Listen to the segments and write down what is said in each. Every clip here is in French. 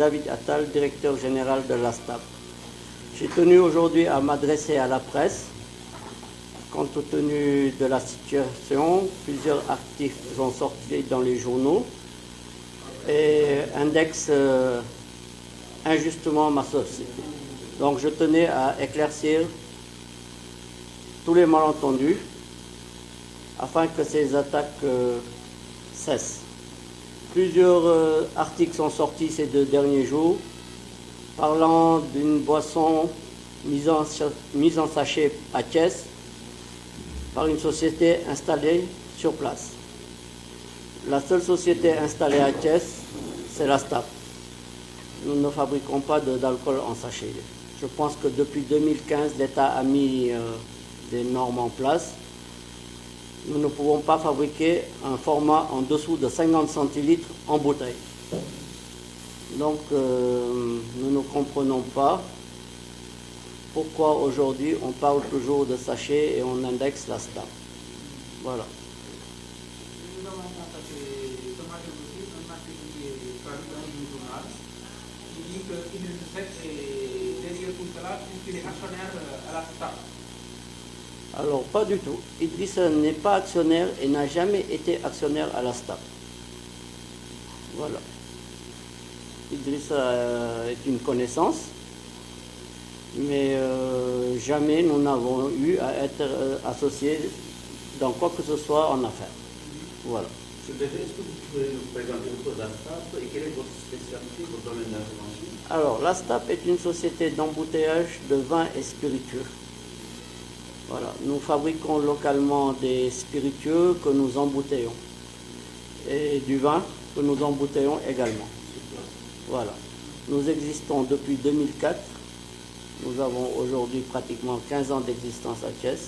David Attal, directeur général de l'ASTAP. J'ai tenu aujourd'hui à m'adresser à la presse. Compte tenu de la situation, plusieurs articles sont sortis dans les journaux et indexent injustement ma société. Donc je tenais à éclaircir tous les malentendus afin que ces attaques cessent. Plusieurs articles sont sortis ces 2 derniers jours parlant d'une boisson mise en sachet à Thiès par une société installée sur place. La seule société installée à Thiès, c'est l'ASTAP. Nous ne fabriquons pas d'alcool en sachet. Je pense que depuis 2015, l'État a mis des normes en place. Nous ne pouvons pas fabriquer un format en dessous de 50 centilitres en bouteille. Donc, nous ne comprenons pas pourquoi aujourd'hui on parle toujours de sachet et on indexe l'ASTAP. Voilà. Nous avons constaté ce matin aussi un article qui est paru dans un journal qui dit qu'Idriss Seck est derrière tout cela puisqu'il est actionnaire à l'ASTAP. Alors, pas du tout. Idriss n'est pas actionnaire et n'a jamais été actionnaire à l'ASTAP. Voilà. Idriss est une connaissance, mais jamais nous n'avons eu à être associés dans quoi que ce soit en affaires. Voilà. Est-ce que vous pouvez nous présenter votre l'ASTAP et quelle est votre spécialité, votre domaine d'intervention? Alors, l'ASTAP est une société d'embouteillage de vins et spiritueux. Voilà. Nous fabriquons localement des spiritueux que nous embouteillons et du vin que nous embouteillons également. Voilà. Nous existons depuis 2004. Nous avons aujourd'hui pratiquement 15 ans d'existence à Thiès.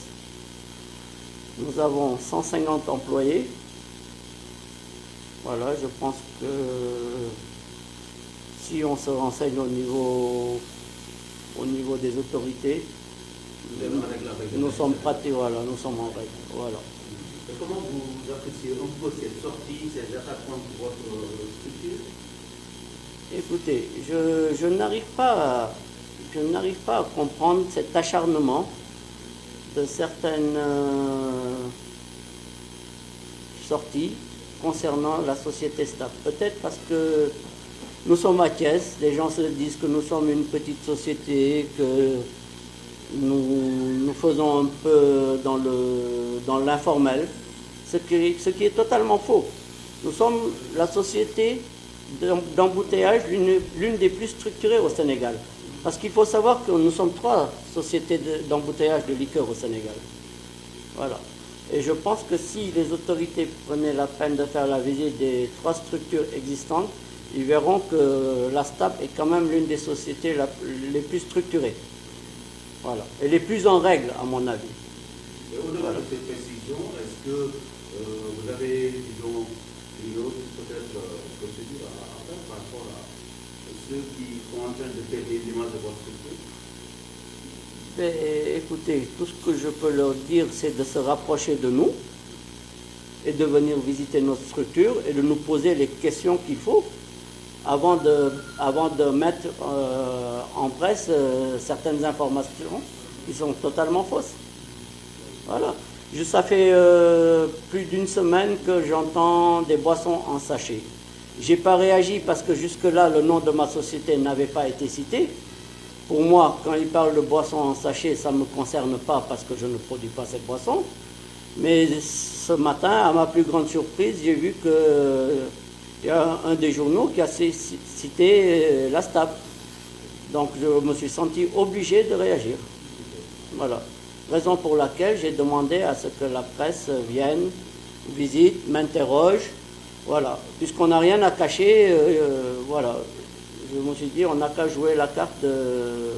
Nous avons 150 employés. Voilà, je pense que si on se renseigne au niveau des autorités, nous sommes pratiques, voilà, nous sommes en règle. Voilà. Et comment vous appréciez un peu cette sortie, ces attaques contre votre structure? Écoutez, je n'arrive pas à comprendre cet acharnement de certaines sorties concernant la société STAP. Peut-être parce que nous sommes à Thiès, les gens se disent que nous sommes une petite société, que nous faisons un peu dans l'informel, ce qui est totalement faux. Nous sommes la société d'embouteillage l'une des plus structurées au Sénégal. Parce qu'il faut savoir que nous sommes 3 sociétés d'embouteillage de liqueurs au Sénégal. Voilà. Et je pense que si les autorités prenaient la peine de faire la visite des 3 structures existantes, ils verront que l'ASTAP est quand même l'une des sociétés les plus structurées. Voilà. Et les plus en règle, à mon avis. Et au-delà de ces précisions, est-ce que vous avez, disons, une autre peut-être procédure à faire par rapport à ceux qui sont en train de péter l'image de votre structure? Écoutez, tout ce que je peux leur dire, c'est de se rapprocher de nous et de venir visiter notre structure et de nous poser les questions qu'il faut avant de mettre en presse certaines informations qui sont totalement fausses. Voilà. Ça fait plus d'une semaine que j'entends des boissons en sachet. Je n'ai pas réagi parce que jusque-là, le nom de ma société n'avait pas été cité. Pour moi, quand ils parlent de boissons en sachet, ça ne me concerne pas parce que je ne produis pas cette boisson. Mais ce matin, à ma plus grande surprise, j'ai vu qu'il y a un des journaux qui a cité l'ASTAP. Donc je me suis senti obligé de réagir. Voilà. Raison pour laquelle j'ai demandé à ce que la presse vienne, visite, m'interroge. Voilà. Puisqu'on n'a rien à cacher, voilà. Je me suis dit, on n'a qu'à jouer la carte de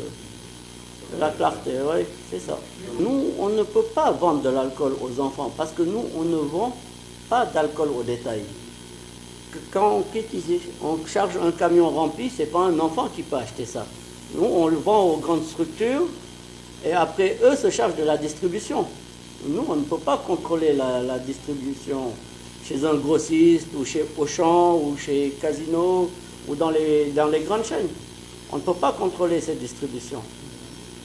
la clarté. Oui, c'est ça. Nous, on ne peut pas vendre de l'alcool aux enfants parce que nous, on ne vend pas d'alcool au détail. Quand on quitte ici, on charge un camion rempli, ce n'est pas un enfant qui peut acheter ça. Nous, on le vend aux grandes structures et après, eux se chargent de la distribution. Nous, on ne peut pas contrôler la distribution chez un grossiste ou chez Auchan ou chez Casino ou dans les grandes chaînes. On ne peut pas contrôler ces distributions.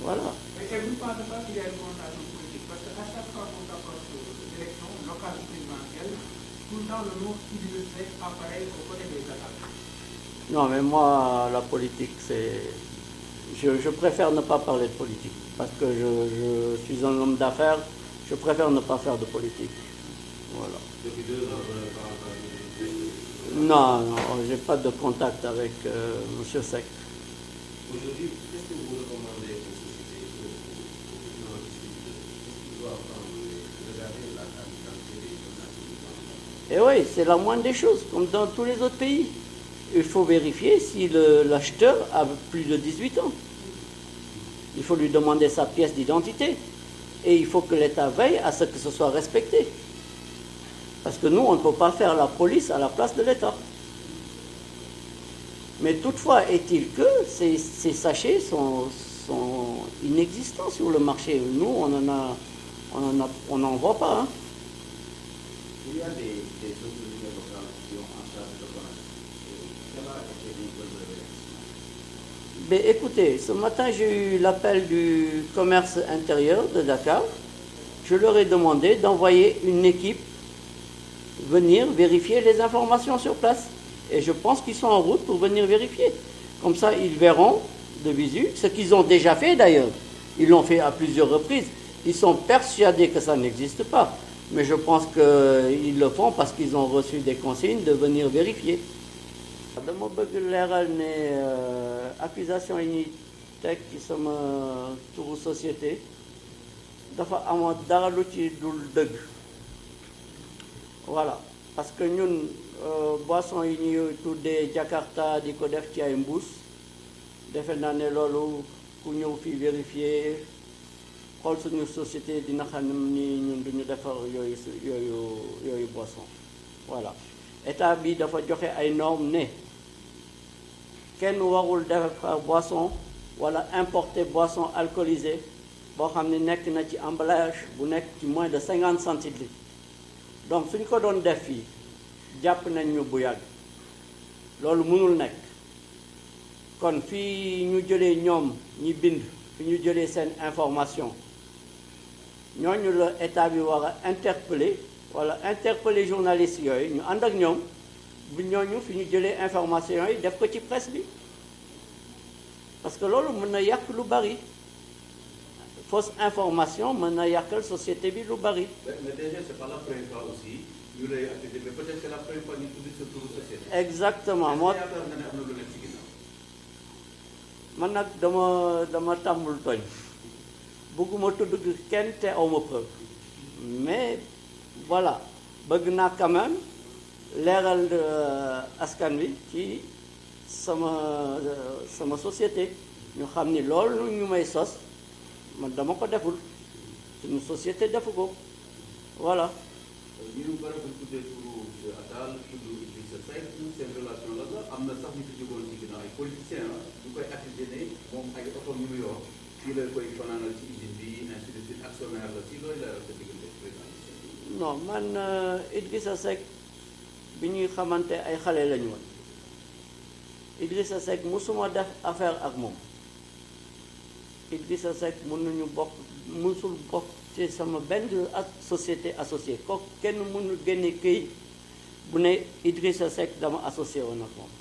Voilà. Mais vous ne pensez pas qu'il y a une connotation politique? Parce qu'à chaque fois qu'on approche des élections locales ou présidentielles, tout le temps le nom Idriss Seck apparaît aux côtés des attaques. Non, mais moi, la politique, c'est... Je préfère ne pas parler de politique. Parce que je suis un homme d'affaires, je préfère ne pas faire de politique. Voilà. Depuis 2 ans, vous n'avez pas entendu? Non, j'ai pas de contact avec M. Seck. Aujourd'hui, qu'est-ce que vous recommandez aux sociétés, aux distributeurs? Qu'est-ce qu'ils doivent regarder la carte d'identité des journalistes? Et oui, c'est la moindre des choses, comme dans tous les autres pays. Il faut vérifier si l'acheteur a plus de 18 ans. Il faut lui demander sa pièce d'identité. Et il faut que l'État veille à ce que ce soit respecté. Parce que nous, on ne peut pas faire la police à la place de l'État. Mais toutefois, est-il que ces sachets sont inexistants sur le marché. Nous, on n'en voit pas. Hein. Il y a des autorités locales qui ont en charge de commerce. Quelle a été votre réaction? Mais écoutez, ce matin, j'ai eu l'appel du commerce intérieur de Dakar. Je leur ai demandé d'envoyer une équipe venir vérifier les informations sur place. Et je pense qu'ils sont en route pour venir vérifier. Comme ça, ils verront de visu, ce qu'ils ont déjà fait d'ailleurs. Ils l'ont fait à plusieurs reprises. Ils sont persuadés que ça n'existe pas. Mais je pense qu'ils le font parce qu'ils ont reçu des consignes de venir vérifier. dama bëgg leeral ne accusation yi ñuy teg ci sama turu société dafa amoon dara lu ci dul dëgg voilà parce que ñun boisson yi ñuy tuddee Jakarta di ko def ci ay mbuus defe naa ne loolu ku ñëw fii vérifier xool suñu société dina xam ni ñun duñu defar yooyu boisson voilà état bi dafa joxe ay normes ne kenn warul defar boisson wala importer boisson alcoolisée boo xam ne nekk na ci emballage bu nekk ci moins de 50 centilitres donc suñ ko doon def fii jàpp nañ ñu bu yàgg loolu mënul nekk kon fii ñu jëlee ñoom ñi bind fi ñu jëlee seen information ñooñu la état bi war a interpeller wala interpeller journalistes yooyu ñu ànd ak ñoom bu ñooñu fi ñu jëlee information yi def ko ci presse bi parce que loolu mën na yàq lu bari fausse information mën na yàqal société bi lu bari. Mais déjà c'est pas la première fois aussi ñu lay activité mais peut-être c'est la première fois ñu tuddi sa turu société. exactement moo yaakaar nga ne am na lu nekk ci ginnaaw. man nag dama tàmbul tooñ bëgguma tudd kenn te awma preuve mais voilà bëgg naa quand même leeral askan wi ci sama société ñu xam ni loolu ñu may sos man dama ko deful suñu société defu ko voilà. ñu ngi bëri bu tuddee turu Attal tudd Idrissa Seck seen relation la am na sax ñu fi jógoon ci ginnaaw ay politiciens ñu koy accusé ne moom ay oto yu mu yor fii la koy fanaanal ci usine bi ainsi de suite actionnaire la si looy la sa diggante président. non man Idrissa Seck bi ñuy xamante ay xale lañu woon Idrissa Seck musuma def affaire ak moom Idrissa Seck mënuñu musul bokk ci sama benn ak société associée kooku kenn mënu génne këy bu ne Idrissa Seck dama associé woon ak moom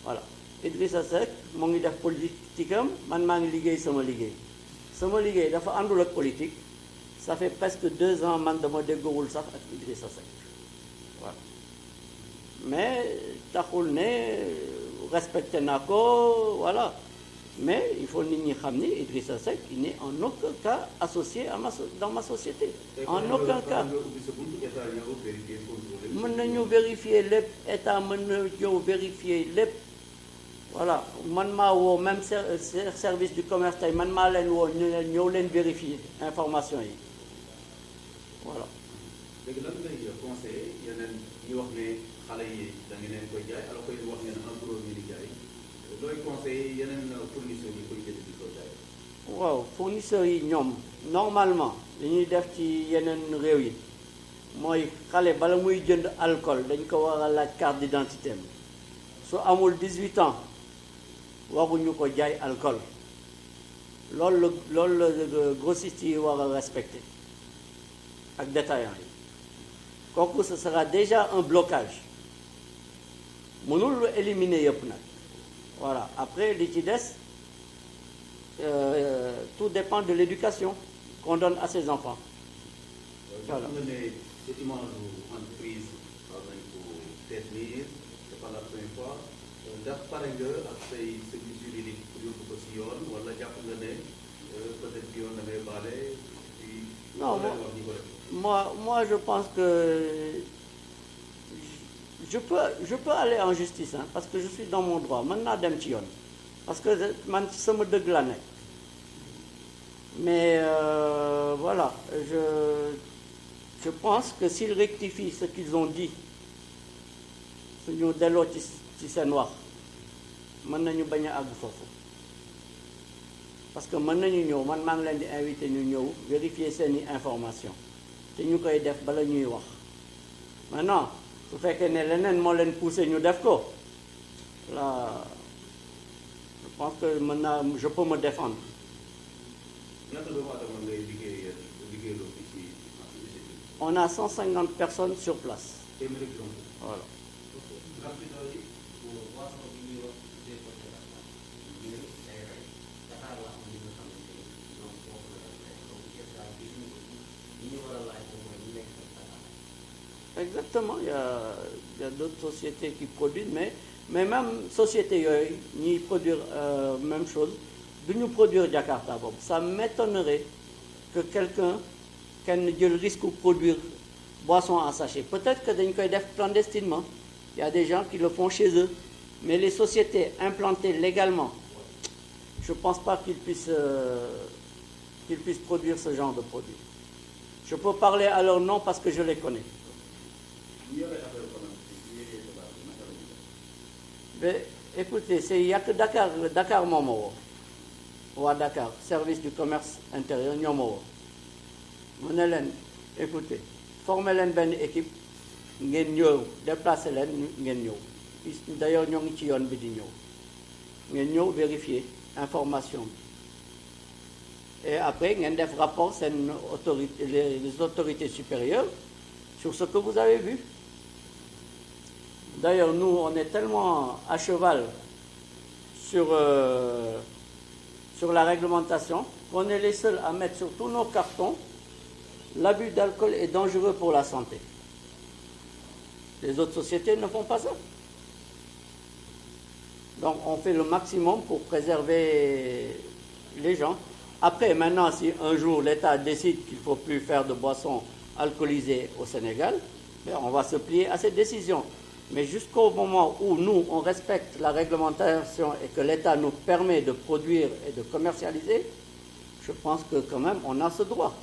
voilà Idrissa Seck moo ngi def politique am man maa ngi liggéey sama liggéey dafa àndul ak politique ça fait presque 2 ans man dama déggoowul sax ak Idrissa Seck voilà mais taxul ne respecté naa ko voilà mais il faut nit ñi xam ni Idrissa Seck il n'est en aucun cas associé dans ma société en aucun cas mën nañu vérifier lépp état mën na ñëw vérifier lépp voilà man maa woo même service du commerce tey man maa leen woo ñu leen ñëw leen vérifier information yi voilà. léegi lan ngay conseillé yeneen ñi wax ne xale yi da ngeen leen koy jaay alors que ñu wax ngeen en gros ñu di jaay looy conseillé yeneen fournisseurs yi koy jënd di ko jaay. waaw fournisseurs yi ñoom normalement li ñuy def ci yeneen réew yi mooy xale bala muy jënd alcool dañ ko war a laaj carte d'identité am su amul 18 ans waruñu ko jaay alcool loolu la grossiste yi war a respecté ak détaillant yi kooku ce sera déjà un blocage mënul lu éliminer yëpp nag voilà après li ci des tout dépend de l'éducation qu'on donne à ses enfants voilà. Cette image entreprise war nañ ko détenir c'est pas la première fois ndax pare nga ak say services juridiques pour yóbbu ko si yoon wala jàpp nga ne peut-être yoon da ngay baale ci non moi je pense que je peux aller en justice hein, parce que je suis dans mon droit mën naa dem ci yoon parce que man ci sama dëgg la nekk mais voilà je pense que s'ils rectifient ce qu'ils ont dit suñu delloo ci seen wax mën nañu bañ a àgg foofu parce que mën nañu ñëw man maa ngi leen di invité ñu ñëw vérifier seeni information te ñu koy def bala ñuy wax maintenant su fekkee ne leneen moo leen poussé ñu def ko là je pense que maintenant je peux me défendre. On a 150 personnes sur place. Voilà. Exactement, il y a d'autres sociétés qui produisent, mais même sociétés qui produisent même chose, de nous produire Jakarta. Ça m'étonnerait que quelqu'un ait le risque de produire boissons en sachet. Peut-être que dañ koy def clandestinement. Il y a des gens qui le font chez eux. Mais les sociétés implantées légalement, je ne pense pas qu'ils puissent produire ce genre de produit. Je peux parler à leur nom parce que je les connais. Mais, écoutez, il n'y a que Dakar Momo. Ou à Dakar, service du commerce intérieur, Nyomo. Écoutez, formez une équipe, déplacez les. D'ailleurs, nous avons nous vérifier information. Et après, nous avons des rapports, les autorités supérieures sur ce que vous avez vu. D'ailleurs, nous, on est tellement à cheval sur la réglementation qu'on est les seuls à mettre sur tous nos cartons l'abus d'alcool est dangereux pour la santé. Les autres sociétés ne font pas ça. Donc, on fait le maximum pour préserver les gens. Après, maintenant, si un jour l'État décide qu'il ne faut plus faire de boissons alcoolisées au Sénégal, on va se plier à cette décision. Mais jusqu'au moment où nous, on respecte la réglementation et que l'État nous permet de produire et de commercialiser, je pense que quand même, on a ce droit.